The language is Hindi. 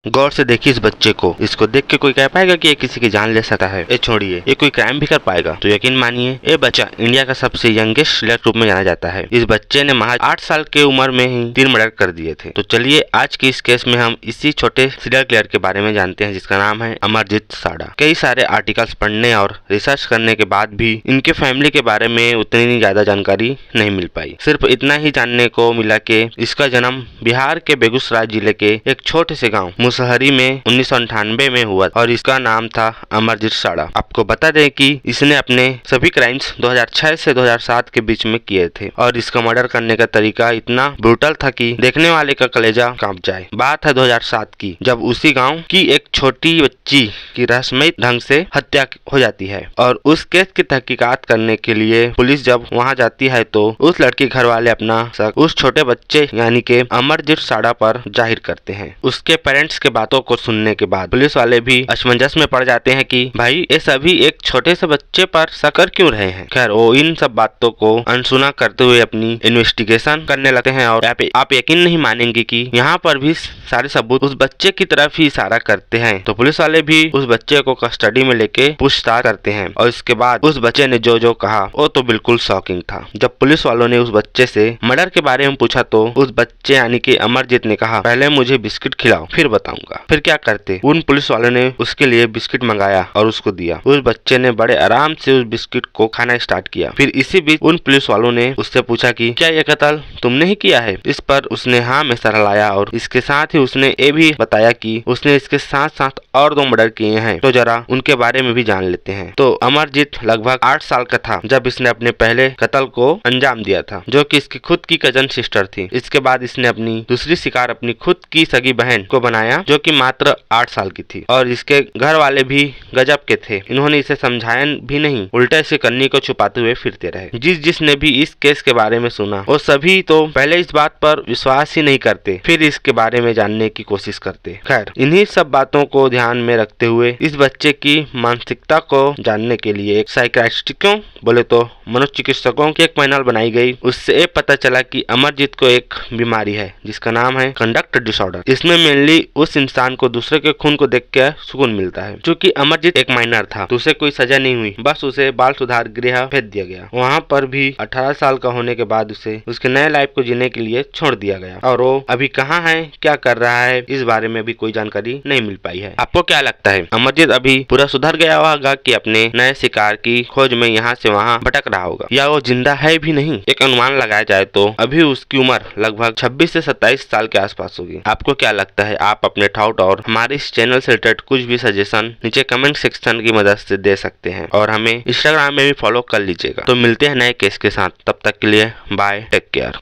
गौर से देखिए इस बच्चे को। इसको देख के कोई कह पाएगा कि ये किसी की जान ले सकता है? ये छोड़िए, ये कोई क्राइम भी कर पाएगा? तो यकीन मानिए ये बच्चा इंडिया का सबसे यंगेस्ट सीरियल रूप में जाना जाता है। इस बच्चे ने महज 8 साल की उम्र में ही 3 मर्डर कर दिए थे। तो चलिए आज की इस केस में हम इसी छोटे सीरियल किलर के बारे में जानते हैं जिसका नाम है अमरजीत साड़ा। कई सारे आर्टिकल्स पढ़ने और रिसर्च करने के बाद भी इनके फैमिली के बारे में उतनी ज्यादा जानकारी नहीं मिल पाई। सिर्फ इतना ही जानने को मिला कि इसका जन्म बिहार के बेगूसराय जिले के एक छोटे से गाँव मुसहरी में 1998 में हुआ और इसका नाम था अमरजीत साड़ा। आपको बता दें कि इसने अपने सभी क्राइम्स 2006 से 2007 के बीच में किए थे और इसका मर्डर करने का तरीका इतना ब्रूटल था कि देखने वाले का कलेजा कांप जाए। बात है 2007 की, जब उसी गांव की एक छोटी बच्ची की रहस्यमय ढंग से हत्या हो जाती है और उस केस की तहकीकात करने के लिए पुलिस जब वहां जाती है तो उस लड़की घर वाले अपना शक उस छोटे बच्चे यानी के अमरजीत साड़ा पर जाहिर करते हैं। उसके पेरेंट्स के बातों को सुनने के बाद पुलिस वाले भी असमंजस में पड़ जाते हैं कि भाई ये सभी एक छोटे से बच्चे पर शक कर क्यों रहे हैं। खैर वो इन सब बातों को अनसुना करते हुए अपनी इन्वेस्टिगेशन करने लगते हैं और आप यकीन नहीं मानेंगे कि यहाँ पर भी सारे सबूत उस बच्चे की तरफ ही इशारा करते हैं। तो पुलिस वाले भी उस बच्चे को कस्टडी में लेके पूछताछ करते हैं और इसके बाद उस बच्चे ने जो जो कहा वो तो बिल्कुल शॉकिंग था। जब पुलिस वालों ने उस बच्चे से मर्डर के बारे में पूछा तो उस बच्चे यानी कि अमरजीत ने कहा, पहले मुझे बिस्किट खिलाओ फिर बताऊंगा। फिर क्या करते, उन पुलिस वालों ने उसके लिए बिस्किट मंगाया और उसको दिया। उस बच्चे ने बड़े आराम से उस बिस्किट को खाना स्टार्ट किया। फिर इसी बीच उन पुलिस वालों ने उससे पूछा कि क्या ये कत्ल तुमने ही किया है? इस पर उसने हाँ में सर हिलाया और इसके साथ ही उसने ये भी बताया कि उसने इसके साथ साथ और 2 मर्डर किए हैं। तो जरा उनके बारे में भी जान लेते हैं। तो अमरजीत लगभग 8 साल का था जब इसने अपने पहले कत्ल को अंजाम दिया था, जो कि इसकी खुद की कजन सिस्टर थी। इसके बाद इसने अपनी दूसरी शिकार अपनी खुद की सगी बहन को बनाया जो कि मात्र 8 साल की थी और इसके घर वाले भी गजब के थे। इन्होंने इसे समझाया भी नहीं, उल्टा इसे कन्नी को छुपाते हुए फिरते रहे। जिसने भी इस केस के बारे में सुना वो सभी तो पहले इस बात पर विश्वास ही नहीं करते, फिर इसके बारे में जानने की कोशिश करते। खैर इन्हीं सब बातों को ध्यान में रखते हुए इस बच्चे की मानसिकता को जानने के लिए एक साइकियाट्रिस्टों बोले तो मनोचिकित्सकों की एक पैनल बनाई गई। उससे ये पता चला कि अमरजीत को एक बीमारी है जिसका नाम है कंडक्ट डिसऑर्डर। इसमें मेनली उस इंसान को दूसरे के खून को देख के सुकून मिलता है। चूँकि अमरजीत एक माइनर था तो उसे कोई सजा नहीं हुई, बस उसे बाल सुधार गृह भेज दिया गया। वहाँ पर भी 18 साल का होने के बाद उसे उसके नए लाइफ को जीने के लिए छोड़ दिया गया और वो अभी कहाँ है, क्या कर रहा है, इस बारे में भी कोई जानकारी नहीं मिल पाई है। आपको क्या लगता है, अमरजीत अभी पूरा सुधर गया होगा कि अपने नए शिकार की खोज में यहाँ से वहाँ भटक रहा होगा, या वो जिंदा है भी नहीं? एक अनुमान लगाया जाए तो अभी उसकी उम्र लगभग 26 से 27 साल के आसपास होगी। आपको क्या लगता है? आप अपने थॉट और हमारे इस चैनल से रिलेटेड कुछ भी सजेशन नीचे कमेंट सेक्शन की मदद से दे सकते हैं और हमें इंस्टाग्राम में भी फॉलो कर लीजिएगा। तो मिलते हैं नए केस के साथ, तब तक के लिए बाय, टेक केयर।